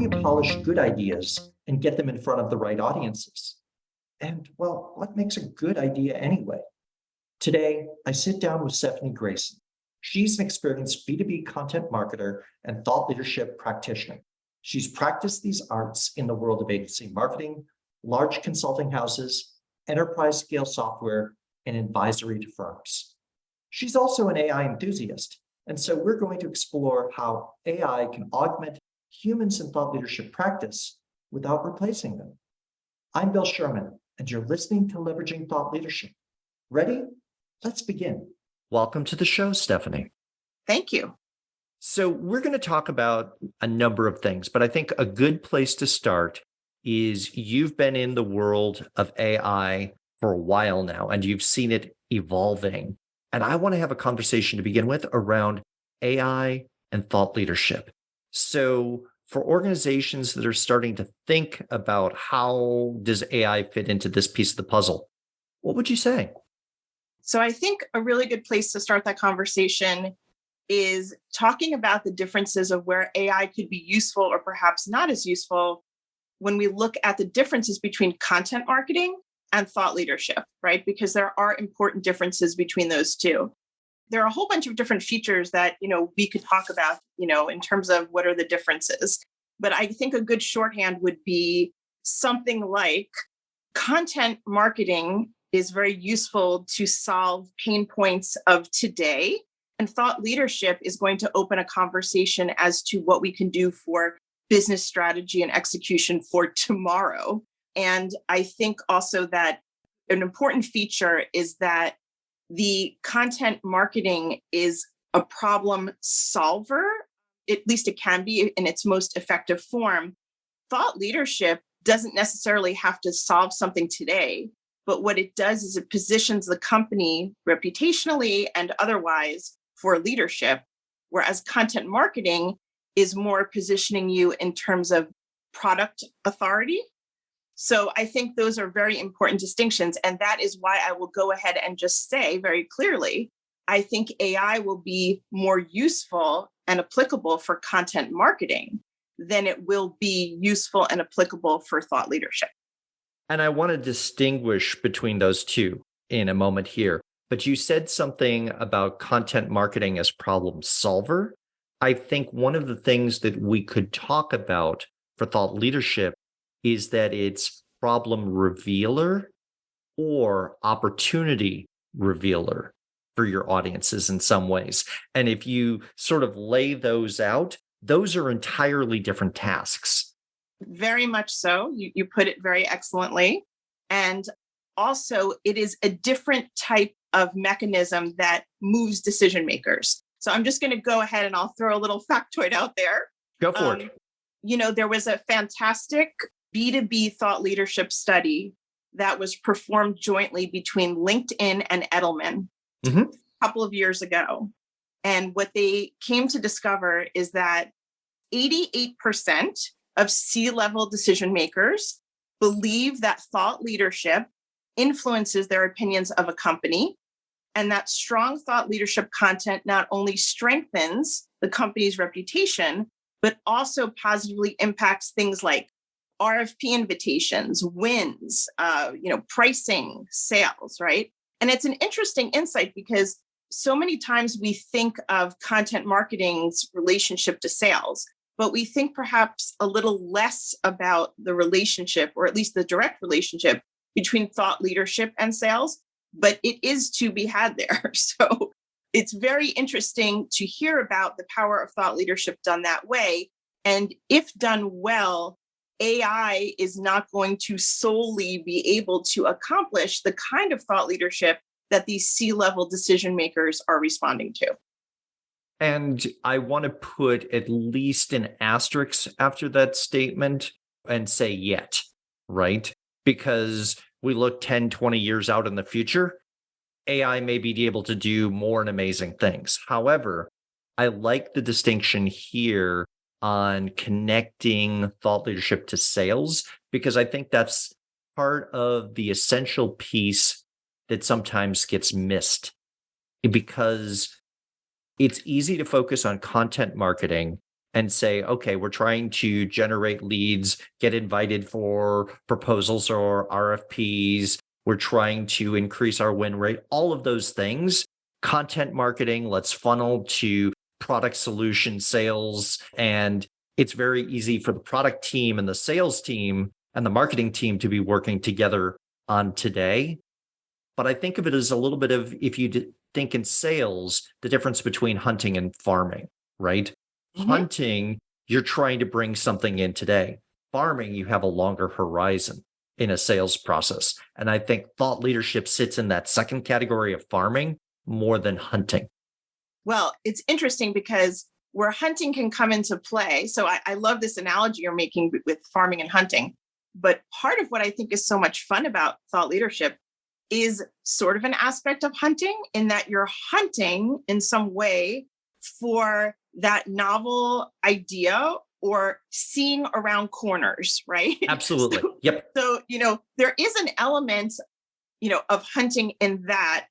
do you polish good ideas and get them in front of the right audiences? And well, what makes a good idea anyway? Today, I sit down with Stephanie Grayson. She's an experienced B2B content marketer and thought leadership practitioner. She's practiced these arts in the world of agency marketing, large consulting houses, enterprise scale software, and advisory to firms. She's also an AI enthusiast, and so we're going to explore how AI can augment humans in thought leadership practice without replacing them. I'm Bill Sherman, and you're listening to Leveraging Thought Leadership. Ready? Let's begin. Welcome to the show, Stephanie. Thank you. So we're going to talk about a number of things, but I think a good place to start is you've been in the world of AI for a while now, and you've seen it evolving. And I want to have a conversation to begin with around AI and thought leadership. So for organizations that are starting to think about how does AI fit into this piece of the puzzle, what would you say? So I think a really good place to start that conversation is talking about the differences of where AI could be useful or perhaps not as useful when we look at the differences between content marketing and thought leadership, right? Because there are important differences between those two. There are a whole bunch of different features that, we could talk about, in terms of what are the differences. But I think a good shorthand would be something like content marketing is very useful to solve pain points of today. And thought leadership is going to open a conversation as to what we can do for business strategy and execution for tomorrow. And I think also that an important feature is that the content marketing is a problem solver. At least it can be in its most effective form. Thought leadership doesn't necessarily have to solve something today, but what it does is it positions the company reputationally and otherwise for leadership, whereas content marketing is more positioning you in terms of product authority. So I think those are very important distinctions. And that is why I will go ahead and just say very clearly, I think AI will be more useful and applicable for content marketing than it will be useful and applicable for thought leadership. And I want to distinguish between those two in a moment here. But you said something about content marketing as problem solver. I think one of the things that we could talk about for thought leadership is that it's problem revealer or opportunity revealer for your audiences in some ways. And if you sort of lay those out, those are entirely different tasks. Very much so. You put it very excellently. And also, it is a different type of mechanism that moves decision makers. So I'm just going to go ahead and I'll throw a little factoid out there. Go for it. There was a fantastic B2B thought leadership study that was performed jointly between LinkedIn and Edelman a couple of years ago. And what they came to discover is that 88% of C-level decision makers believe that thought leadership influences their opinions of a company, and that strong thought leadership content not only strengthens the company's reputation, but also positively impacts things like RFP invitations, wins, pricing, sales, right? And it's an interesting insight because so many times we think of content marketing's relationship to sales, but we think perhaps a little less about the relationship, or at least the direct relationship between thought leadership and sales, but it is to be had there. So it's very interesting to hear about the power of thought leadership done that way. And if done well, AI is not going to solely be able to accomplish the kind of thought leadership that these C-level decision makers are responding to. And I want to put at least an asterisk after that statement and say yet, right? Because we look 10, 20 years out in the future, AI may be able to do more and amazing things. However, I like the distinction here on connecting thought leadership to sales, because I think that's part of the essential piece that sometimes gets missed, because it's easy to focus on content marketing and say, okay, we're trying to generate leads, get invited for proposals or RFPs. We're trying to increase our win rate, all of those things. Content marketing, let's funnel to product solution sales. And it's very easy for the product team and the sales team and the marketing team to be working together on today. But I think of it as a little bit of, if you think in sales, the difference between hunting and farming, right? Hunting, you're trying to bring something in today. Farming, you have a longer horizon in a sales process. And I think thought leadership sits in that second category of farming more than hunting. Well, it's interesting because where hunting can come into play. So I love this analogy you're making with farming and hunting. But part of what I think is so much fun about thought leadership is sort of an aspect of hunting, in that you're hunting in some way for that novel idea or seeing around corners, right? Absolutely. So, Yep. so, there is an element, of hunting in that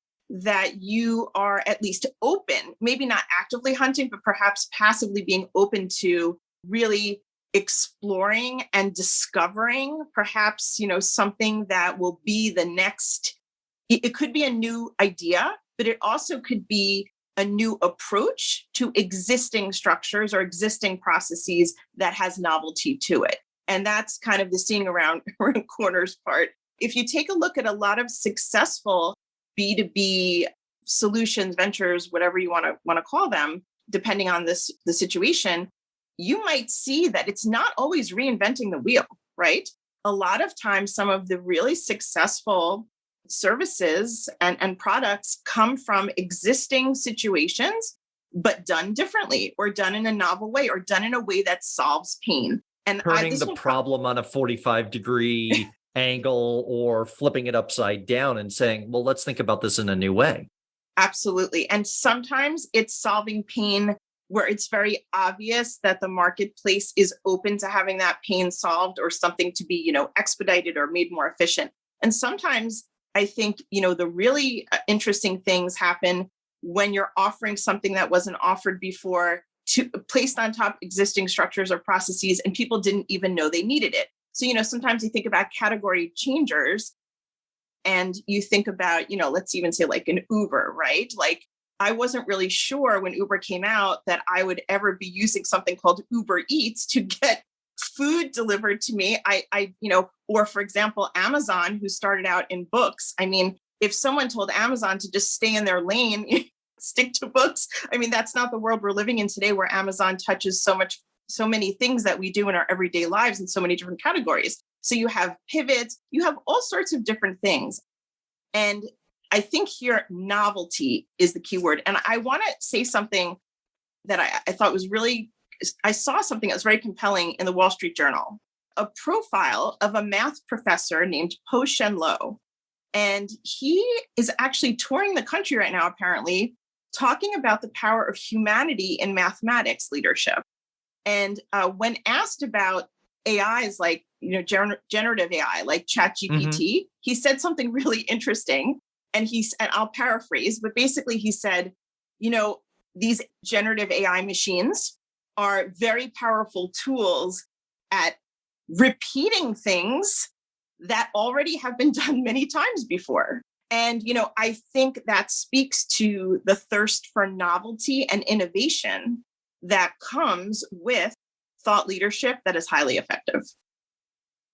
you are at least open, maybe not actively hunting, but perhaps passively being open to really exploring and discovering perhaps, something that will be the next. It could be a new idea, but it also could be a new approach to existing structures or existing processes that has novelty to it. And that's kind of the seeing around corners part. If you take a look at a lot of successful B2B solutions, ventures, whatever you want to call them, depending on the situation, you might see that it's not always reinventing the wheel, right? A lot of times, some of the really successful services and products come from existing situations, but done differently or done in a novel way or done in a way that solves pain. And turning the problem on a 45-degree angle or flipping it upside down and saying, well, let's think about this in a new way. Absolutely. And sometimes it's solving pain where it's very obvious that the marketplace is open to having that pain solved or something to be, expedited or made more efficient. And sometimes I think, the really interesting things happen when you're offering something that wasn't offered before, placed on top existing structures or processes, and people didn't even know they needed it. So, sometimes you think about category changers and you think about, let's even say like an Uber, right? Like I wasn't really sure when Uber came out that I would ever be using something called Uber Eats to get food delivered to me. Or for example, Amazon, who started out in books. I mean, if someone told Amazon to just stay in their lane, stick to books, that's not the world we're living in today, where Amazon touches so many things that we do in our everyday lives in so many different categories. So you have pivots, you have all sorts of different things. And I think here novelty is the key word. And I want to say something that I thought was really, I saw something that was very compelling in the Wall Street Journal, a profile of a math professor named Po Shen Lo. And he is actually touring the country right now, apparently, talking about the power of humanity in mathematics leadership. And when asked about AIs like, generative AI, like ChatGPT, he said something really interesting. And I'll paraphrase, but basically he said, these generative AI machines are very powerful tools at repeating things that already have been done many times before. And, I think that speaks to the thirst for novelty and innovation that comes with thought leadership that is highly effective.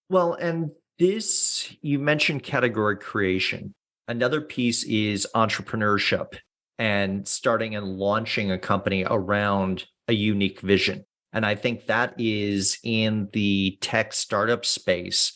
Well, and this, you mentioned category creation. Another piece is entrepreneurship and starting and launching a company around a unique vision. And I think that is in the tech startup space,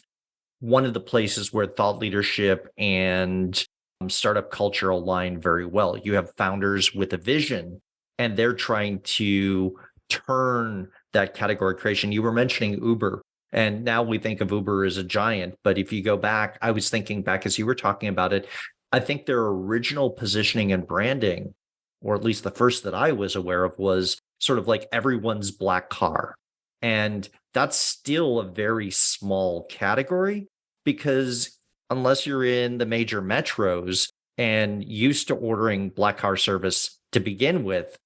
one of the places where thought leadership and startup culture align very well. You have founders with a vision, and they're trying to turn that category creation. You were mentioning Uber, and now we think of Uber as a giant. But if you go back, I was thinking back as you were talking about it, I think their original positioning and branding, or at least the first that I was aware of, was sort of like everyone's black car. And that's still a very small category, because unless you're in the major metros and used to ordering black car service to begin with,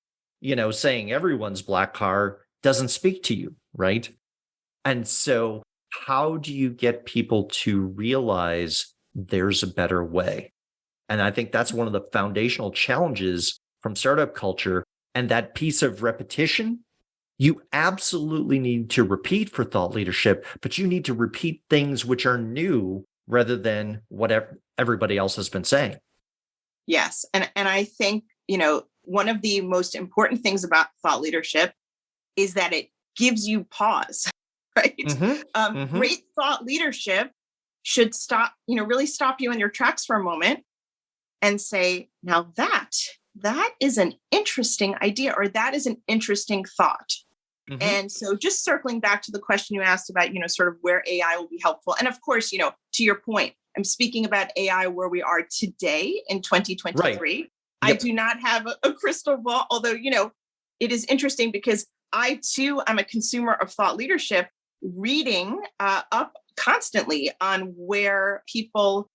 saying everyone's black car doesn't speak to you, right? And so how do you get people to realize there's a better way? And I think that's one of the foundational challenges from startup culture. And that piece of repetition, you absolutely need to repeat for thought leadership, but you need to repeat things which are new rather than whatever everybody else has been saying. Yes. And I think, one of the most important things about thought leadership is that it gives you pause, right? Great thought leadership should really stop you in your tracks for a moment and say, now that is an interesting idea, or that is an interesting thought. And so just circling back to the question you asked about, sort of where AI will be helpful. And of course, to your point, I'm speaking about AI where we are today in 2023. Right. I do not have a crystal ball, although, it is interesting because I too am a consumer of thought leadership, reading up constantly on where people,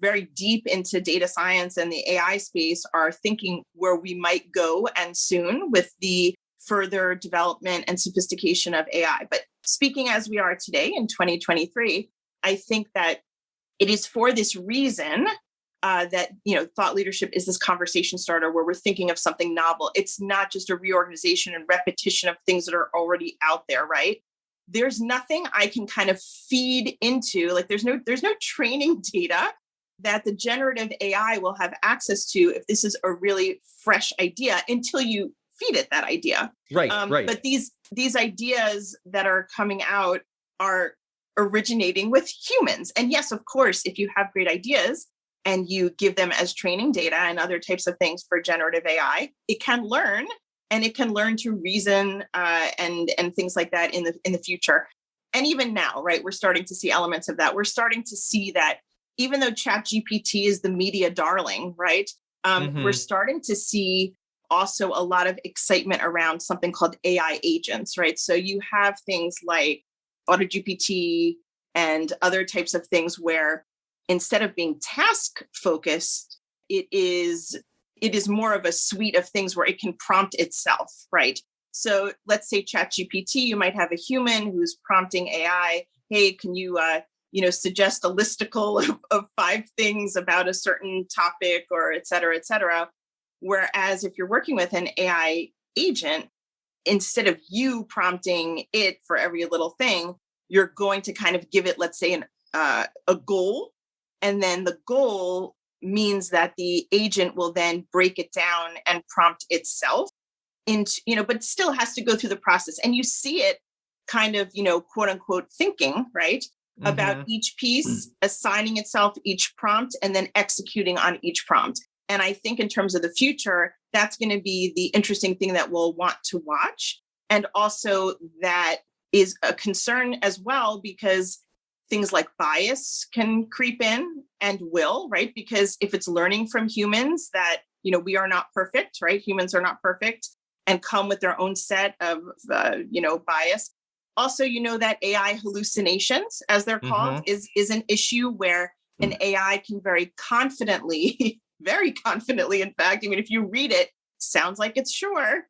very deep into data science and the AI space are thinking where we might go and soon with the further development and sophistication of AI. But speaking as we are today in 2023, I think that it is for this reason that, thought leadership is this conversation starter where we're thinking of something novel. It's not just a reorganization and repetition of things that are already out there, right? There's nothing I can kind of feed into, like there's no training data that the generative AI will have access to if this is a really fresh idea until you feed it that idea. Right. But these ideas that are coming out are originating with humans. And yes, of course, if you have great ideas and you give them as training data and other types of things for generative AI, it can learn, and it can learn to reason and things like that in the future. And even now, right, we're starting to see elements of that. We're starting to see that even though ChatGPT is the media darling, right, we're starting to see also a lot of excitement around something called AI agents, right? So you have things like AutoGPT and other types of things where instead of being task focused, it is more of a suite of things where it can prompt itself, right? So let's say ChatGPT, you might have a human who's prompting AI, hey, can you suggest a listicle of 5 things about a certain topic, or et cetera, et cetera. Whereas if you're working with an AI agent, instead of you prompting it for every little thing, you're going to kind of give it, let's say, a goal. And then the goal means that the agent will then break it down and prompt itself into, but still has to go through the process. And you see it kind of, quote unquote, thinking, right, about each piece, assigning itself each prompt, and then executing on each prompt. And I think in terms of the future, that's going to be the interesting thing that we'll want to watch. And also that is a concern as well, because things like bias can creep in and will, right? Because if it's learning from humans that, we are not perfect, right? Humans are not perfect and come with their own set of, bias. Also, that AI hallucinations, as they're called, is an issue where an AI can very confidently, in fact, if you read it, sounds like it's sure,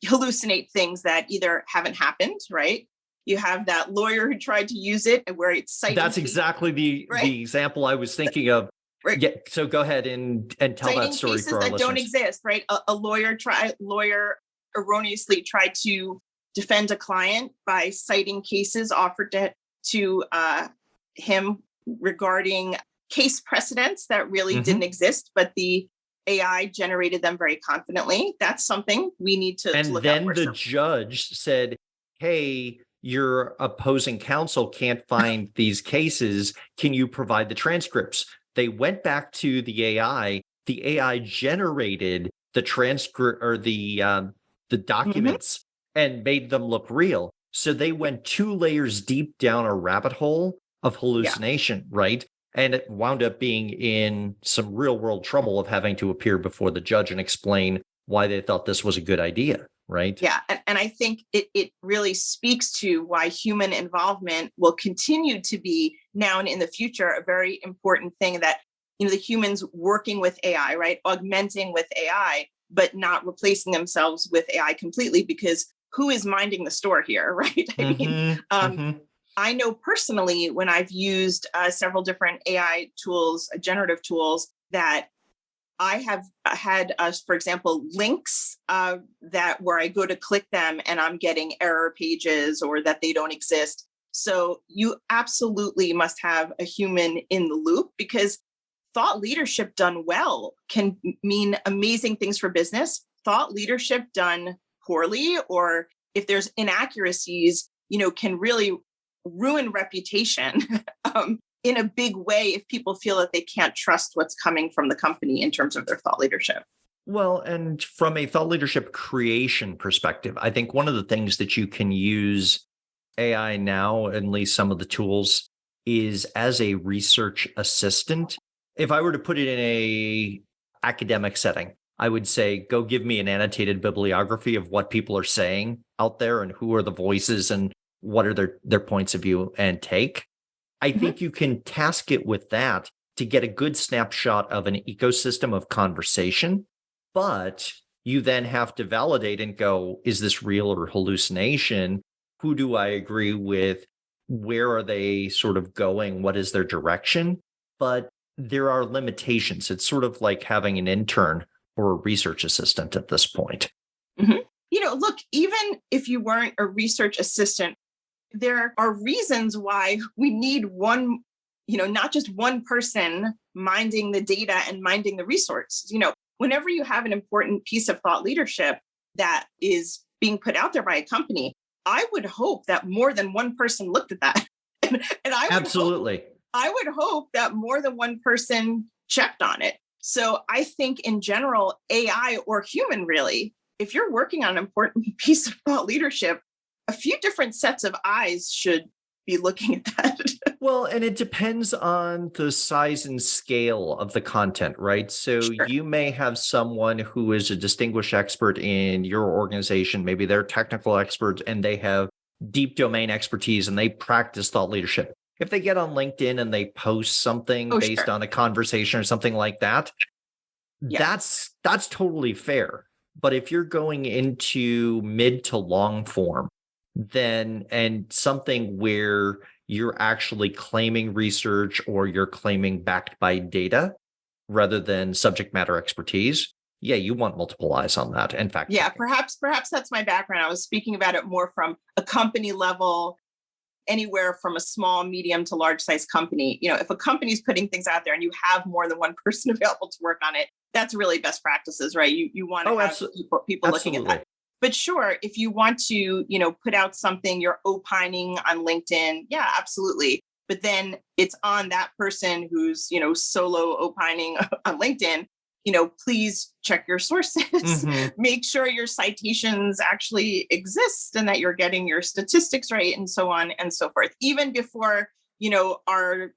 hallucinate things that either haven't happened, right? You have that lawyer who tried to use it and where it's citing. That's exactly the example I was thinking of. Right. Yeah. So go ahead and tell citing that story cases for our that listeners. don't exist, right? A lawyer erroneously tried to defend a client by citing cases offered to him regarding case precedents that really didn't exist, but the AI generated them very confidently. That's something we need to look at. And then the judge said, hey, your opposing counsel can't find these cases. Can you provide the transcripts? They went back to the AI. The AI generated the transcript or the documents and made them look real. So they went 2 layers deep down a rabbit hole of hallucination, right? And it wound up being in some real world trouble of having to appear before the judge and explain why they thought this was a good idea, right? Yeah. And I think it really speaks to why human involvement will continue to be now and in the future a very important thing, that, the humans working with AI, right? Augmenting with AI, but not replacing themselves with AI completely, because who is minding the store here, right? I know personally when I've used several different AI tools, generative tools, that I have had, for example, links that where I go to click them and I'm getting error pages or that they don't exist. So you absolutely must have a human in the loop, because thought leadership done well can mean amazing things for business. Thought leadership done poorly, or if there's inaccuracies, can really ruin reputation in a big way if people feel that they can't trust what's coming from the company in terms of their thought leadership. Well, and from a thought leadership creation perspective, I think one of the things that you can use AI now, at least some of the tools, is as a research assistant. If I were to put it in a academic setting, I would say, go give me an annotated bibliography of what people are saying out there and who are the voices and what are their points of view and take. I think you can task it with that to get a good snapshot of an ecosystem of conversation, but you then have to validate and go, is this real or hallucination? Who do I agree with? Where are they sort of going? What is their direction? But there are limitations. It's sort of like having an intern or a research assistant at this point. Look, even if you weren't a research assistant, there are reasons why we need one, not just one person minding the data and minding the resource. Whenever you have an important piece of thought leadership that is being put out there by a company, I would hope that more than one person looked at that. and I would hope that more than one person checked on it. So I think in general, AI or human, really, if you're working on an important piece of thought leadership, a few different sets of eyes should be looking at that. Well, and it depends on the size and scale of the content, right? So you may have someone who is a distinguished expert in your organization. Maybe they're technical experts and they have deep domain expertise and they practice thought leadership. If they get on LinkedIn and they post something based on a conversation or something like that, that's totally fair. But if you're going into mid to long form, then and something where you're actually claiming research or you're claiming backed by data rather than subject matter expertise, you want multiple eyes on that. In fact, perhaps that's my background. I was speaking about it more from a company level, anywhere from a small, medium to large size company. If a company's putting things out there and you have more than one person available to work on it, that's really best practices, right? You want to have people looking at that. But sure, if you want to, put out something, you're opining on LinkedIn, absolutely. But then it's on that person who's, solo opining on LinkedIn, please check your sources, make sure your citations actually exist and that you're getting your statistics right and so on and so forth. Even before, our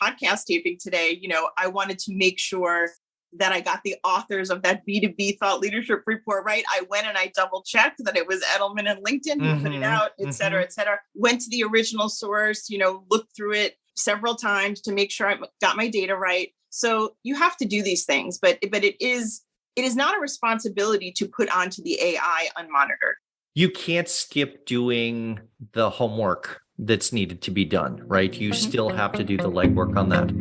podcast taping today, I wanted to make sure that I got the authors of that B2B thought leadership report right. I went and I double checked that it was Edelman and LinkedIn who put it out, et cetera, et cetera. Went to the original source, looked through it several times to make sure I got my data right. So you have to do these things, but it is not a responsibility to put onto the AI unmonitored. You can't skip doing the homework that's needed to be done, right? You still have to do the legwork on that.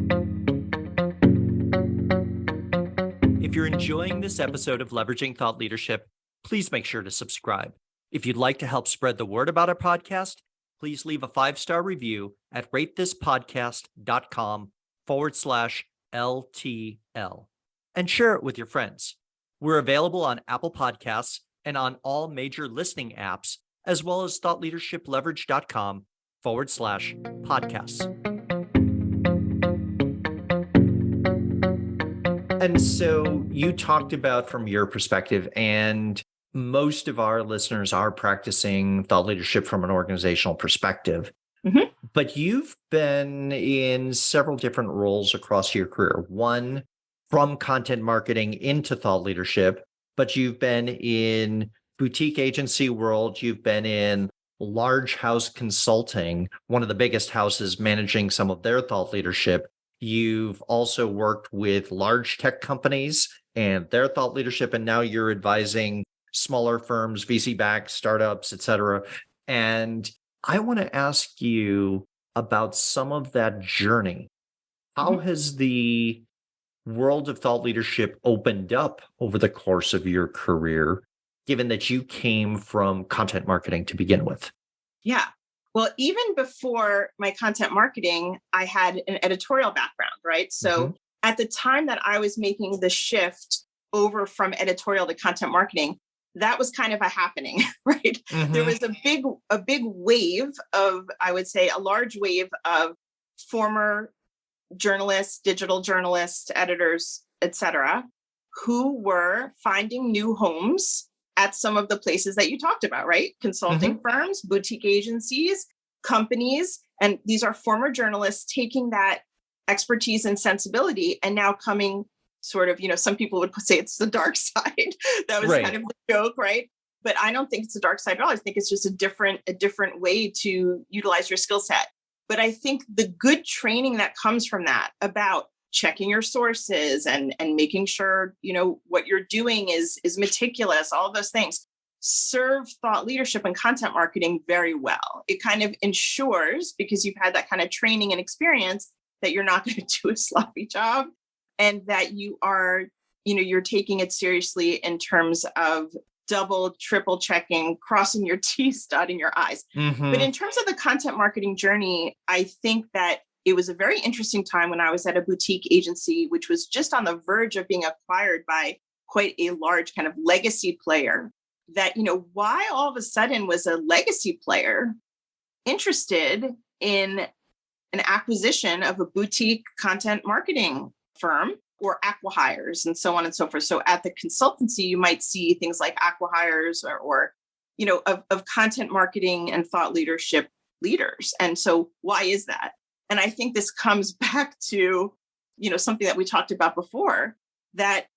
If you're enjoying this episode of Leveraging Thought Leadership, please make sure to subscribe. If you'd like to help spread the word about our podcast, please leave a 5-star review at ratethispodcast.com/LTL and share it with your friends. We're available on Apple Podcasts and on all major listening apps, as well as thoughtleadershipleverage.com/podcasts. And so you talked about from your perspective, and most of our listeners are practicing thought leadership from an organizational perspective. But you've been in several different roles across your career. One, from content marketing into thought leadership, but you've been in boutique agency world. You've been in large house consulting, one of the biggest houses managing some of their thought leadership. You've also worked with large tech companies and their thought leadership, and now you're advising smaller firms, VC-backed startups, et cetera. And I want to ask you about some of that journey. How Mhm. has the world of thought leadership opened up over the course of your career, given that you came from content marketing to begin with? Yeah. Well, even before my content marketing, I had an editorial background, right? Mhm. So at the time that I was making the shift over from editorial to content marketing, that was kind of a happening, right? There Mhm. was a big wave of, I would say, a large wave of former journalists, digital journalists, editors, etc., who were finding new homes at some of the places that you talked about, right? Consulting Mhm. firms, boutique agencies, companies. And these are former journalists taking that expertise and sensibility and now coming sort of, some people would say it's the dark side. That was kind Right. of the joke, right? But I don't think it's the dark side at all. I think it's just a different way to utilize your skill set. But I think the good training that comes from that about checking your sources and making sure what you're doing is meticulous, all of those things serve thought leadership and content marketing very well. It kind of ensures, because you've had that kind of training and experience, that you're not going to do a sloppy job and that you're taking it seriously in terms of double, triple checking, crossing your T's, dotting your I's. But Mhm. in terms of the content marketing journey, I think that it was a very interesting time when I was at a boutique agency, which was just on the verge of being acquired by quite a large kind of legacy player. That, why all of a sudden was a legacy player interested in an acquisition of a boutique content marketing firm or acquihires and so on and so forth. So at the consultancy, you might see things like acquihires or of content marketing and thought leadership leaders. And so why is that? And I think this comes back to, something that we talked about before, that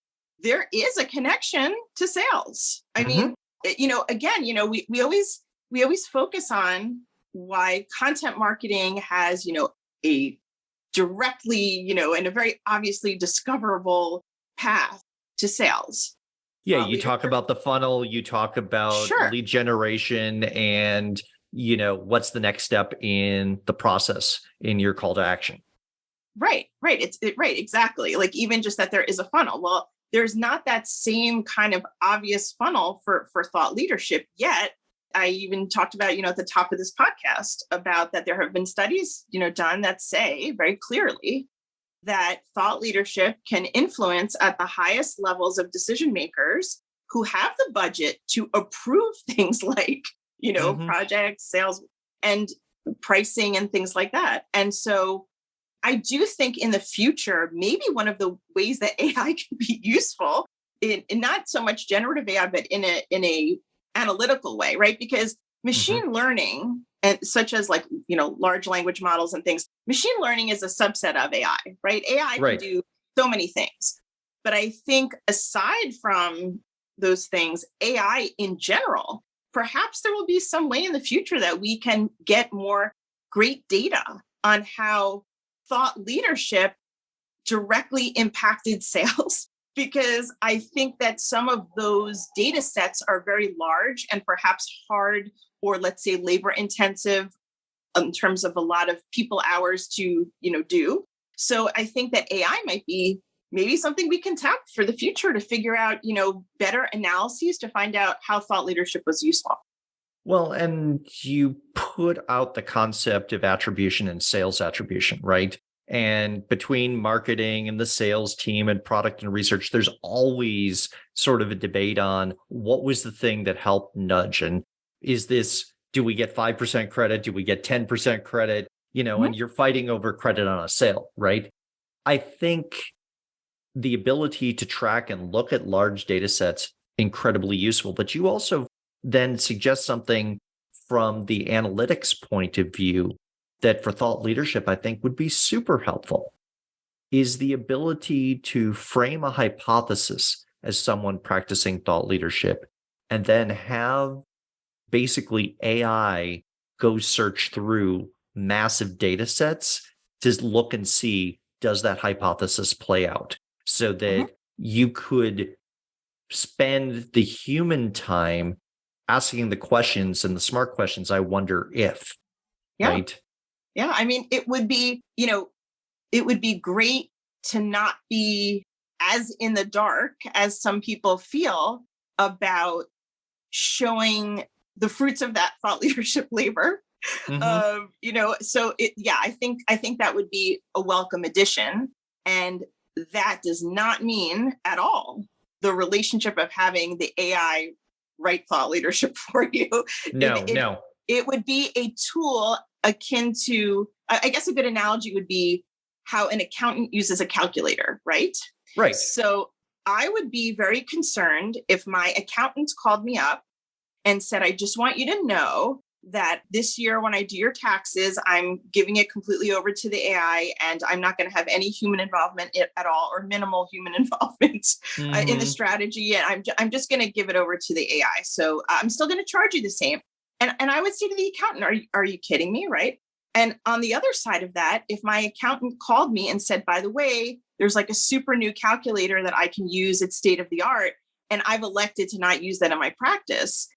there is a connection to sales. I Mhm. mean, again, we always focus on why content marketing has, a directly, and a very obviously discoverable path to sales. Yeah, Thought you talk leadership, about the funnel, you talk about sure. lead generation and what's the next step in the process in your call to action. Right. Right, exactly. Like even just that there is a funnel. Well, there's not that same kind of obvious funnel for thought leadership yet. I even talked about, at the top of this podcast about that there have been studies, done that say very clearly that thought leadership can influence at the highest levels of decision makers who have the budget to approve things like, Mhm. projects, sales, and pricing and things like that. And so I do think in the future, maybe one of the ways that AI can be useful in not so much generative AI, but in a analytical way, right? Because Mhm. machine learning and such as like large language models and things, machine learning is a subset of AI, right? AI can Right. do so many things, but I think aside from those things, AI in general, perhaps there will be some way in the future that we can get more great data on how thought leadership directly impacted sales because I think that some of those data sets are very large and perhaps hard or let's say labor intensive in terms of a lot of people hours to do. So I think that AI might be maybe something we can tap for the future to figure out better analyses to find out how thought leadership was useful. Well, and you put out the concept of attribution and sales attribution, right? And between marketing and the sales team and product and research, there's always sort of a debate on what was the thing that helped nudge. And is this, do we get 5% credit? Do we get 10% credit? Mhm. And you're fighting over credit on a sale, right? I think the ability to track and look at large data sets incredibly useful, but you also then suggest something from the analytics point of view that for thought leadership I think would be super helpful is the ability to frame a hypothesis as someone practicing thought leadership and then have basically AI go search through massive data sets to look and see, does that hypothesis play out, so Mhm. that you could spend the human time asking the questions and the smart questions. I wonder if, Yeah. right? Yeah. I mean, it would be, it would be great to not be as in the dark as some people feel about showing the fruits of that thought leadership labor. Mhm. So I think that would be a welcome addition. And that does not mean at all the relationship of having the AI write thought leadership for you. No, It, no. it would be a tool akin to, I guess a good analogy would be how an accountant uses a calculator, right? Right. So I would be very concerned if my accountant called me up and said, I just want you to know that this year when I do your taxes, I'm giving it completely over to the AI and I'm not going to have any human involvement at all, or minimal human involvement in the Mhm. strategy. And I'm just going to give it over to the AI. So I'm still going to charge you the same. And I would say to the accountant, are you kidding me? Right. And on the other side of that, if my accountant called me and said, by the way, there's like a super new calculator that I can use, it's state of the art, and I've elected to not use that in my practice,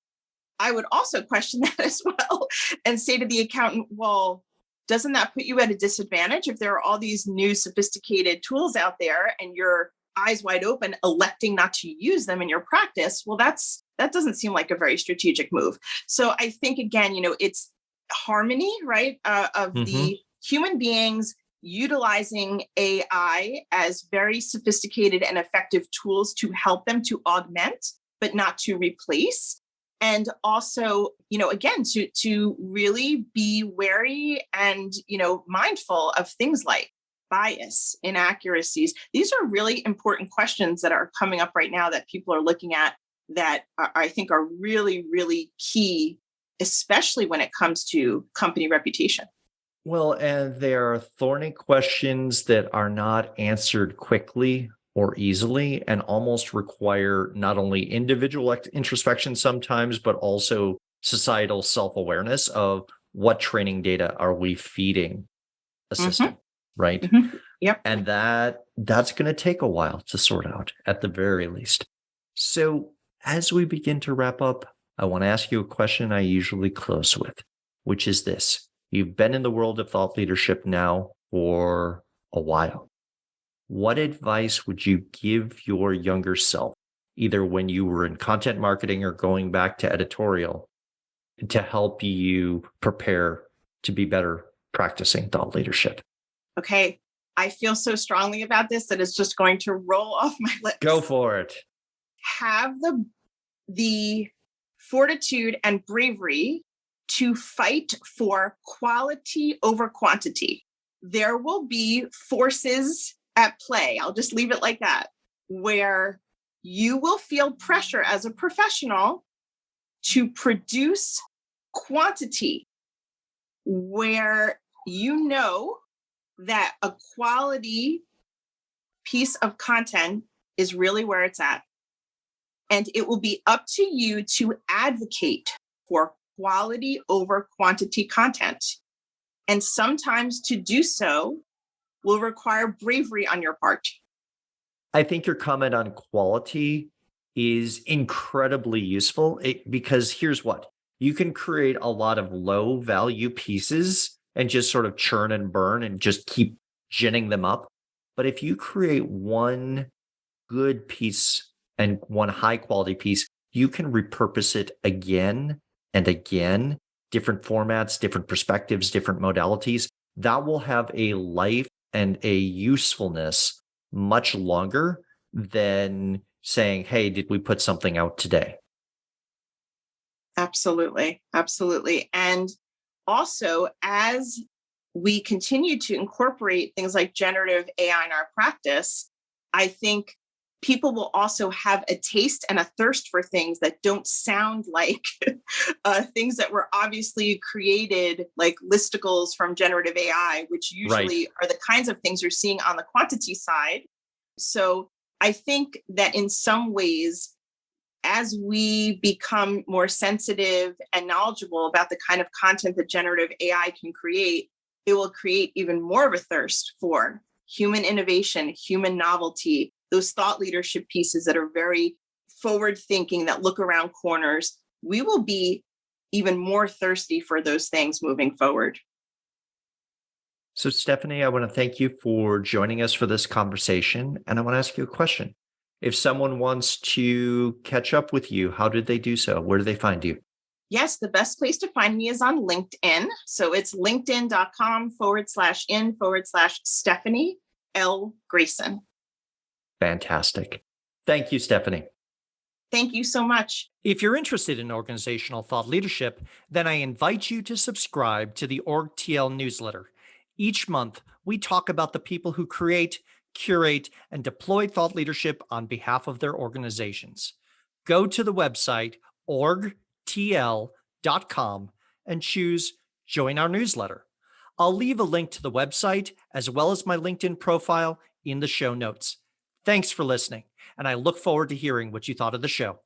I would also question that as well and say to the accountant, well, doesn't that put you at a disadvantage if there are all these new sophisticated tools out there and you're eyes wide open electing not to use them in your practice? Well, that doesn't seem like a very strategic move. So I think, again, it's harmony, right, of Mhm. the human beings utilizing AI as very sophisticated and effective tools to help them to augment, but not to replace. And also, again, to really be wary and, mindful of things like bias, inaccuracies. These are really important questions that are coming up right now that people are looking at that I think are really, really key, especially when it comes to company reputation. Well, and there are thorny questions that are not answered quickly or easily and almost require not only individual introspection sometimes, but also societal self-awareness of what training data are we feeding a Mm-hmm, system, right? mm-hmm. Yep. And that's going to take a while to sort out at the very least. So as we begin to wrap up, I want to ask you a question I usually close with, which is this. You've been in the world of thought leadership now for a while. What advice would you give your younger self, either when you were in content marketing or going back to editorial, to help you prepare to be better practicing thought leadership? Okay. I feel so strongly about this that it's just going to roll off my lips. Go for it. Have the fortitude and bravery to fight for quality over quantity. There will be forces at play, I'll just leave it like that, where you will feel pressure as a professional to produce quantity where you know that a quality piece of content is really where it's at. And it will be up to you to advocate for quality over quantity content. And sometimes to do so will require bravery on your part. I think your comment on quality is incredibly useful because here's what you can create a lot of low value pieces and just sort of churn and burn and just keep ginning them up. But if you create one good piece and one high quality piece, you can repurpose it again and again, different formats, different perspectives, different modalities. That will have a life and a usefulness much longer than saying, hey, did we put something out today? Absolutely. Absolutely. And also, as we continue to incorporate things like generative AI in our practice, I think people will also have a taste and a thirst for things that don't sound like things that were obviously created, like listicles from generative AI, which Right. usually are the kinds of things you're seeing on the quantity side. So I think that in some ways, as we become more sensitive and knowledgeable about the kind of content that generative AI can create, it will create even more of a thirst for human innovation, human novelty, those thought leadership pieces that are very forward thinking, that look around corners, we will be even more thirsty for those things moving forward. So, Stephanie, I want to thank you for joining us for this conversation. And I want to ask you a question. If someone wants to catch up with you, how did they do so? Where do they find you? Yes, the best place to find me is on LinkedIn. So it's linkedin.com/in/Stephanie L. Grayson. Fantastic. Thank you, Stephanie. Thank you so much. If you're interested in organizational thought leadership, then I invite you to subscribe to the OrgTL newsletter. Each month, we talk about the people who create, curate, and deploy thought leadership on behalf of their organizations. Go to the website orgtl.com and choose Join Our Newsletter. I'll leave a link to the website as well as my LinkedIn profile in the show notes. Thanks for listening, and I look forward to hearing what you thought of the show.